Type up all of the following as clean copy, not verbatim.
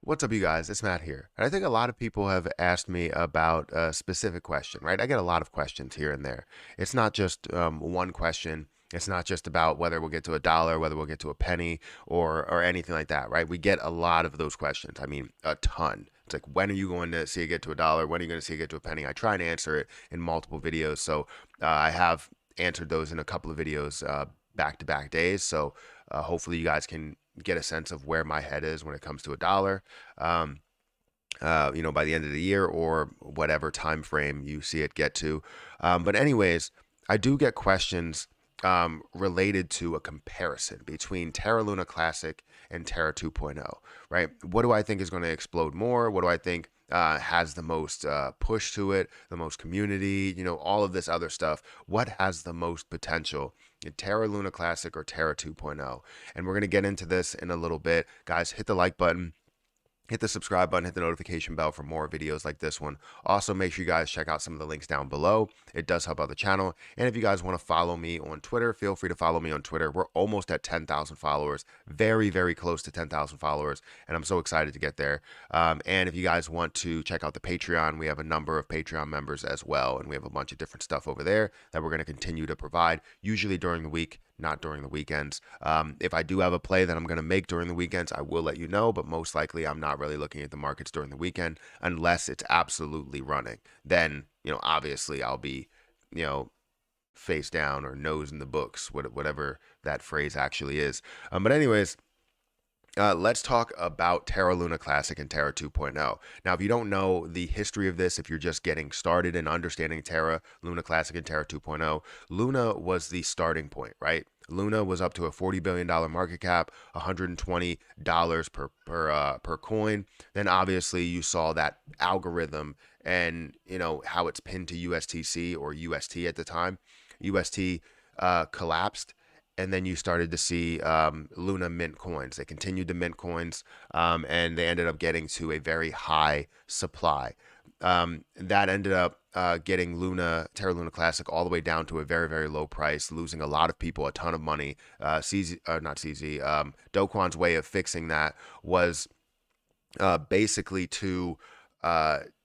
What's up, you guys? It's Matt here. And I think a lot of people have asked me about a specific question, right? I get a lot of questions here and there. It's not just one question. It's not just about whether we'll get to a dollar, whether we'll get to a penny, or anything like that, right? We get a lot of those questions. I mean, a ton. It's like, when are you going to see it get to a dollar? When are you going to see it get to a penny? I try and answer it in multiple videos. So I have answered those in a couple of videos back to back days. So hopefully you guys can get a sense of where my head is when it comes to a dollar. Um, by the end of the year or whatever time frame you see it get to. But anyways, I do get questions related to a comparison between Terra Luna Classic and Terra 2.0, right? What do I think is going to explode more? What do I think has the most push to it, the most community, all of this other stuff? What has the most potential? Terra Luna Classic or Terra 2.0? And we're going to get into this in a little bit. Guys, hit the like button, hit the subscribe button, hit the notification bell for more videos like this one. Also, make sure you guys check out some of the links down below. It does help out the channel. And if you guys want to follow me on Twitter, feel free to follow me on Twitter. We're almost at 10,000 followers, very, very close to 10,000 followers. And I'm so excited to get there. And if you guys want to check out the Patreon, we have a number of Patreon members as well. And we have a bunch of different stuff over there that we're going to continue to provide, usually during the week, not during the weekends. If I do have a play that I'm going to make during the weekends, I will let you know, but most likely I'm not really looking at the markets during the weekend unless it's absolutely running. Then, obviously I'll be, you know, face down or nose in the books, whatever that phrase actually is. But anyways, let's talk about Terra Luna Classic and Terra 2.0. Now, if you don't know the history of this, if you're just getting started in understanding Terra Luna Classic and Terra 2.0, Luna was the starting point, right? Luna was up to a $40 billion market cap, $120 per coin. Then obviously you saw that algorithm and how it's pinned to USTC or UST at the time. UST collapsed, and then you started to see Luna mint coins. They continued to mint coins, and they ended up getting to a very high supply. That ended up getting Terra Luna Classic all the way down to a very, very low price, losing a lot of people a ton of money. Not CZ, Do Kwon's way of fixing that was basically to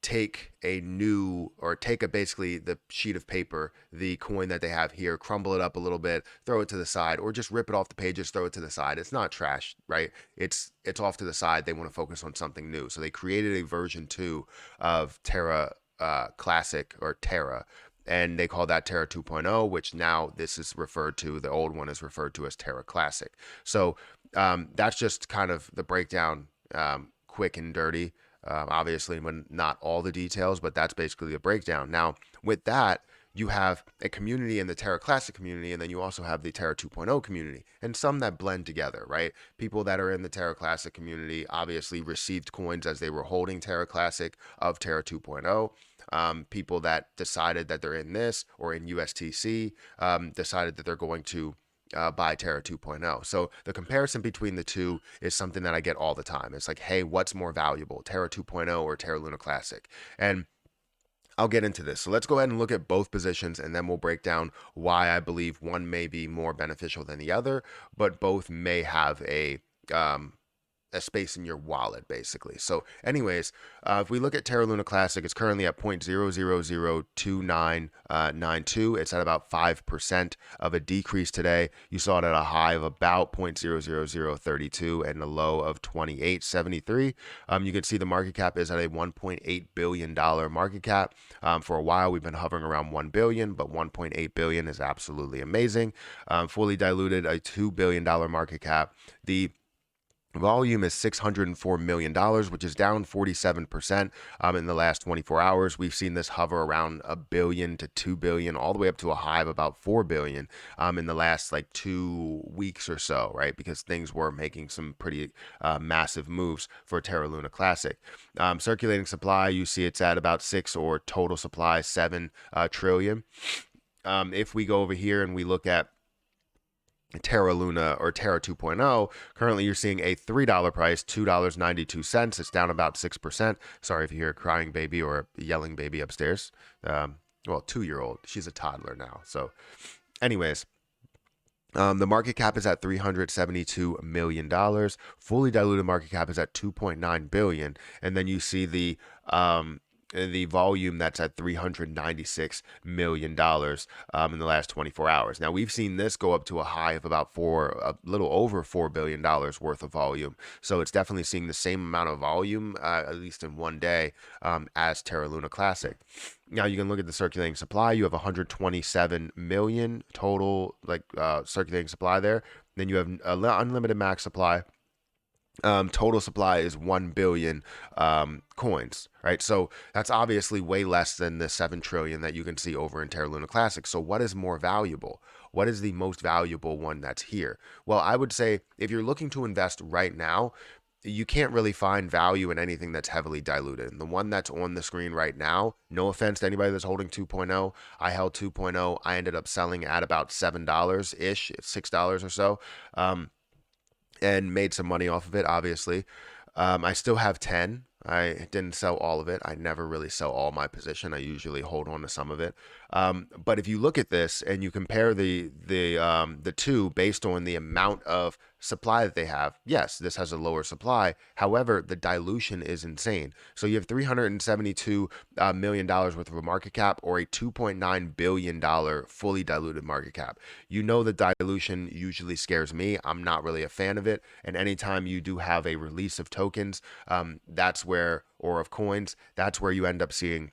take basically the sheet of paper, the coin that they have here, crumble it up a little bit, throw it to the side, or just rip it off the pages, throw it to the side. It's not trash, right? It's off to the side. They want to focus on something new, so they created a version 2 of Terra Classic or Terra. And they call that Terra 2.0, which now this is referred to, the old one is referred to as Terra Classic. So that's just kind of the breakdown, quick and dirty. Obviously, when not all the details, but that's basically the breakdown. Now, with that, you have a community in the Terra Classic community, and then you also have the Terra 2.0 community, and some that blend together, right? People that are in the Terra Classic community obviously received coins as they were holding Terra Classic of Terra 2.0. People that decided that they're in this or in USTC decided that they're going to by Terra 2.0. So the comparison between the two is something that I get all the time. It's like, hey, what's more valuable, Terra 2.0 or Terra Luna Classic? And I'll get into this. So let's go ahead and look at both positions, and then we'll break down why I believe one may be more beneficial than the other, but both may have a space in your wallet, basically. So anyways, if we look at Terra Luna Classic, it's currently at 0.0002992. It's at about 5% of a decrease today. You saw it at a high of about 0.00032 and a low of 2873. You can see the market cap is at a $1.8 billion market cap. For a while, we've been hovering around 1 billion, but 1.8 billion is absolutely amazing. Fully diluted, a $2 billion market cap. The volume is $604 million, which is down 47% in the last 24 hours. We've seen this hover around a billion to 2 billion, all the way up to a high of about 4 billion in the last like 2 weeks or so, right? Because things were making some pretty massive moves for Terra Luna Classic. Circulating supply, you see it's at about 6, or total supply 7 trillion. If we go over here and we look at Terra Luna or Terra 2.0, currently you're seeing a $3 price, $2.92. It's down about 6%. Sorry if you hear a crying baby or a yelling baby upstairs. Well, 2-year-old. She's a toddler now. So anyways, The market cap is at $372 million. Fully diluted market cap is at 2.9 billion. And then you see the volume that's at $396 million in the last 24 hours. Now, we've seen this go up to a high of about a little over $4 billion worth of volume. So it's definitely seeing the same amount of volume, at least in one day, as Terra Luna Classic. Now you can look at the circulating supply. You have 127 million total circulating supply there. Then you have unlimited max supply. Total supply is 1 billion coins, right? So that's obviously way less than the 7 trillion that you can see over in Terra Luna Classic. So what is more valuable? What is the most valuable one that's here? Well, I would say if you're looking to invest right now, you can't really find value in anything that's heavily diluted. And the one that's on the screen right now, no offense to anybody that's holding 2.0, I held 2.0. I ended up selling at about $7 ish, $6 or so. And made some money off of it, obviously. I still have 10. I didn't sell all of it. I never really sell all my position. I usually hold on to some of it. But if you look at this and you compare the two based on the amount of supply that they have, yes, this has a lower supply. However, the dilution is insane. So you have $372 million worth of a market cap or a $2.9 billion fully diluted market cap. You know the dilution usually scares me. I'm not really a fan of it. And anytime you do have a release of tokens, or of coins, that's where you end up seeing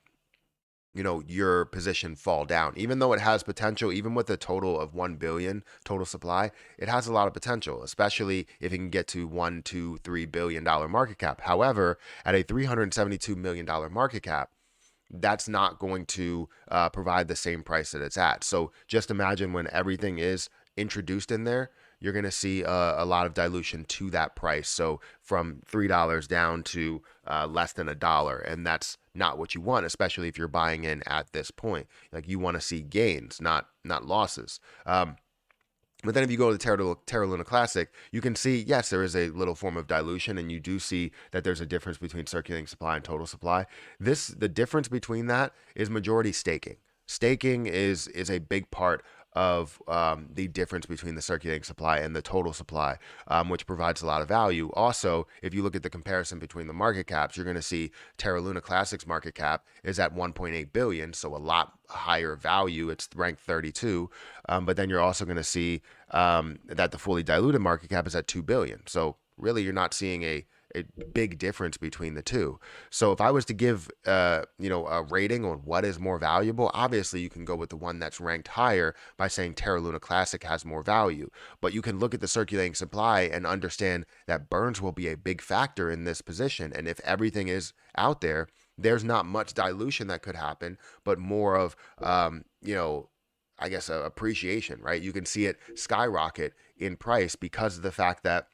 your position fall down. Even though it has potential, even with a total of 1 billion total supply, it has a lot of potential, especially if it can get to $1, $2, $3 billion market cap. However, at a $372 million market cap, that's not going to provide the same price that it's at. So just imagine when everything is introduced in there, you're going to see a lot of dilution to that price. So from $3 down to less than $1. And that's not what you want, especially if you're buying in at this point. Like, you want to see gains, not losses. But then if you go to the Terra Luna Classic, you can see, yes, there is a little form of dilution, and you do see that there's a difference between circulating supply and total supply. The difference between that is majority staking. Staking is a big part of the difference between the circulating supply and the total supply, which provides a lot of value. Also, if you look at the comparison between the market caps, you're going to see Terra Luna Classic's market cap is at 1.8 billion, so a lot higher value. It's ranked 32, but then you're also going to see that the fully diluted market cap is at 2 billion. So really, you're not seeing a big difference between the two. So if I was to give a rating on what is more valuable, obviously you can go with the one that's ranked higher by saying Terra Luna Classic has more value. But you can look at the circulating supply and understand that burns will be a big factor in this position. And if everything is out there, there's not much dilution that could happen, but more of I guess appreciation, right? You can see it skyrocket in price because of the fact that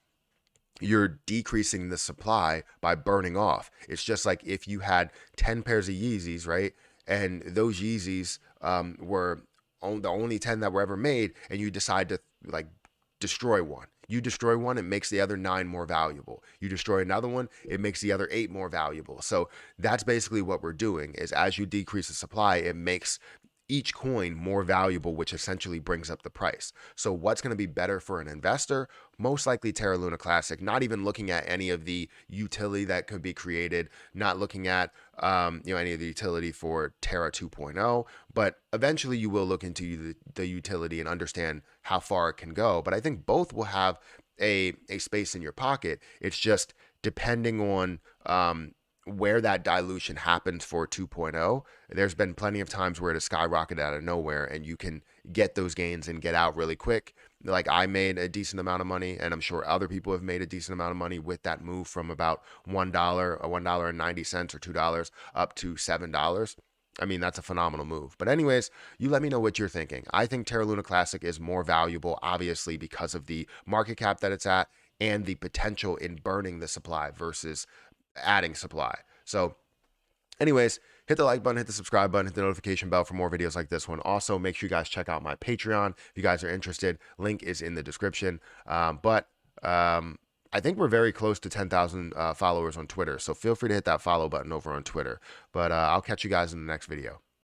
you're decreasing the supply by burning off. It's just like if you had 10 pairs of Yeezys, right? And those Yeezys were the only 10 that were ever made, and you decide to destroy one. You destroy one, it makes the other 9 more valuable. You destroy another one, it makes the other 8 more valuable. So that's basically what we're doing, is as you decrease the supply, it makes each coin more valuable, which essentially brings up the price. So what's going to be better for an investor? Most likely Terra Luna Classic, not even looking at any of the utility that could be created, not looking at any of the utility for Terra 2.0, but eventually you will look into the utility and understand how far it can go. But I think both will have a space in your pocket. It's just depending on where that dilution happens for 2.0. There's been plenty of times where it has skyrocketed out of nowhere, and you can get those gains and get out really quick. Like, I made a decent amount of money, and I'm sure other people have made a decent amount of money with that move from about $1 or $1.90 or $2 up to $7. I mean, that's a phenomenal move. But anyways, you let me know what you're thinking. I think Terra Luna Classic is more valuable, obviously, because of the market cap that it's at and the potential in burning the supply versus adding supply. So anyways, hit the like button, hit the subscribe button, hit the notification bell for more videos like this one. Also, make sure you guys check out my Patreon if you guys are interested. Link is in the description. But I think we're very close to 10,000 followers on Twitter, so feel free to hit that follow button over on Twitter. But I'll catch you guys in the next video.